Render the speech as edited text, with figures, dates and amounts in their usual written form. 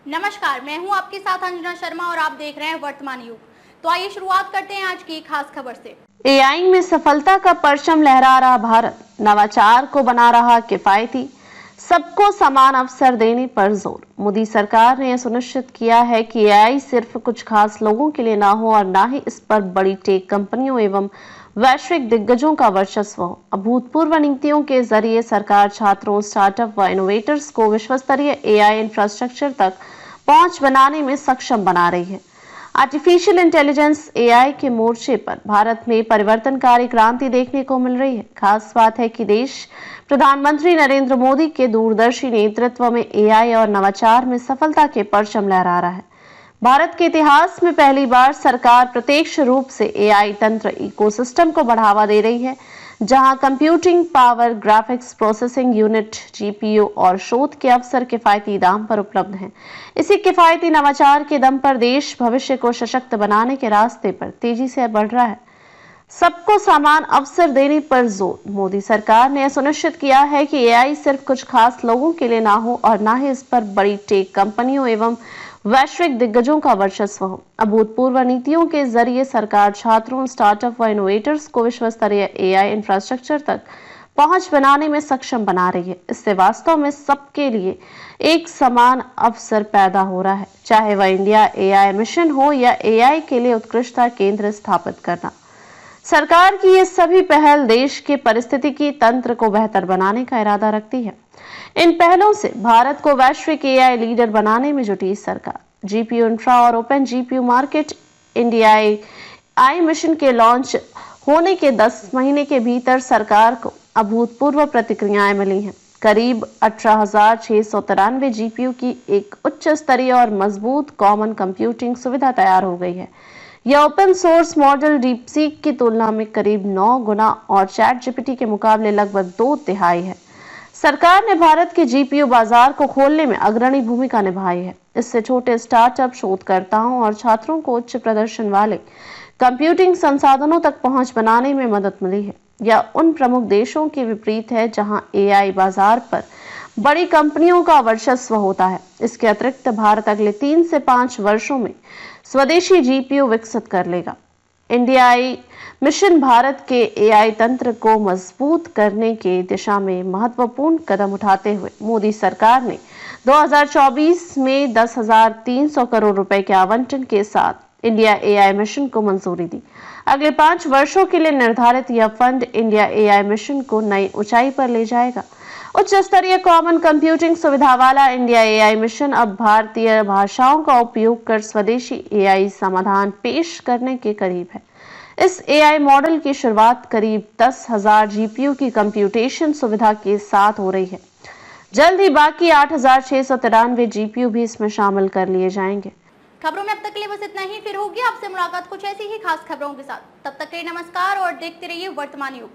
नमस्कार, मैं हूं आपके साथ अंजना शर्मा और आप देख रहे हैं वर्तमान युग। तो आइए शुरुआत करते हैं आज की खास खबर से। एआई में सफलता का परचम लहरा रहा भारत, नवाचार को बना रहा किफायती, सबको समान अवसर देने पर जोर। मोदी सरकार ने यह सुनिश्चित किया है कि एआई सिर्फ कुछ खास लोगों के लिए ना हो और ना ही इस पर बड़ी टेक कंपनियों एवं वैश्विक दिग्गजों का वर्चस्व हो। अभूतपूर्व नीतियों के जरिए सरकार छात्रों, स्टार्टअप व इनोवेटर्स को विश्वस्तरीय एआई इंफ्रास्ट्रक्चर तक पहुंच बनाने में सक्षम बना रही है। आर्टिफिशियल इंटेलिजेंस एआई के मोर्चे पर भारत में परिवर्तनकारी क्रांति देखने को मिल रही है। खास बात है कि देश प्रधानमंत्री नरेंद्र मोदी के दूरदर्शी नेतृत्व में एआई और नवाचार में सफलता के परचम लहरा रहा है। भारत के इतिहास में पहली बार सरकार प्रत्यक्ष रूप से एआई तंत्र इकोसिस्टम को बढ़ावा दे रही है, जहां computing power, graphics processing unit, GPU और शोध के अवसर किफायती दाम पर उपलब्ध हैं। इसी किफायती नवाचार के दम पर देश भविष्य को सशक्त बनाने के रास्ते पर तेजी से बढ़ रहा है। सबको समान अवसर देने पर जोर। मोदी सरकार ने यह सुनिश्चित किया है कि एआई सिर्फ कुछ खास लोगों के लिए ना हो और ना ही इस पर बड़ी टेक कंपनियों एवं वैश्विक दिग्गजों का वर्चस्व हो। अभूतपूर्व नीतियों के जरिए सरकार छात्रों, स्टार्टअप व इनोवेटर्स को विश्वस्तरीय एआई इंफ्रास्ट्रक्चर तक पहुंच बनाने में सक्षम बना रही है। इससे वास्तव में सबके लिए एक समान अवसर पैदा हो रहा है, चाहे वह इंडिया एआई मिशन हो या एआई के लिए उत्कृष्टता केंद्र स्थापित करना। सरकार की ये सभी पहल देश के पारिस्थितिकी तंत्र को बेहतर बनाने का इरादा रखती है। इन पहलों से भारत को वैश्विक एआई लीडर बनाने में जुटी सरकार। जीपीयू इंफ्रा और open GPU market India AI mission के लॉन्च होने के 10 महीने के भीतर सरकार को अभूतपूर्व प्रतिक्रियाएं मिली हैं। करीब 18,693 जीपीयू की एक उच्च स्तरीय और मजबूत कॉमन कंप्यूटिंग सुविधा तैयार हो गई है। यह ओपन सोर्स मॉडल डीपसीक की तुलना में करीब 9 गुना और चैट जीपीटी के मुकाबले लगभग 2 तिहाई है। सरकार ने भारत के जीपीयू बाजार को खोलने में अग्रणी भूमिका निभाई है। इससे छोटे स्टार्टअप, शोधकर्ताओं और छात्रों को उच्च प्रदर्शन वाले कंप्यूटिंग संसाधनों तक पहुंच बनाने में मदद मिली है। यह उन प्रमुख देशों के विपरीत है जहां एआई बाजार पर बड़ी कंपनियों का वर्चस्व होता है। इसके अतिरिक्त भारत अगले 3 से 5 वर्षों में स्वदेशी जीपीयू विकसित कर लेगा। इंडिया एआई मिशन भारत के एआई तंत्र को मजबूत करने के दिशा में महत्वपूर्ण कदम उठाते हुए मोदी सरकार ने 2024 में 10,300 करोड़ रुपए के आवंटन के साथ इंडिया एआई मिशन को मंजूरी दी। अगले 5 वर्षों के लिए निर्धारित यह फंड इंडिया एआई मिशन को नई ऊंचाई पर ले जाएगा। उच्च स्तरीय कॉमन कंप्यूटिंग सुविधा वाला इंडिया एआई मिशन अब भारतीय भाषाओं का उपयोग कर स्वदेशी एआई समाधान पेश करने के करीब है। इस एआई मॉडल की शुरुआत करीब 10,000 जीपीयू की कंप्यूटेशन सुविधा के साथ हो रही है। जल्द ही बाकी 8,693 जीपीयू भी इसमें शामिल कर लिए जाएंगे। खबरों में अब तक के लिए बस इतना ही। फिर होगी आपसे मुलाकात कुछ ऐसी ही खास खबरों के साथ। तब तक के लिए नमस्कार और देखते रहिए वर्तमान युग।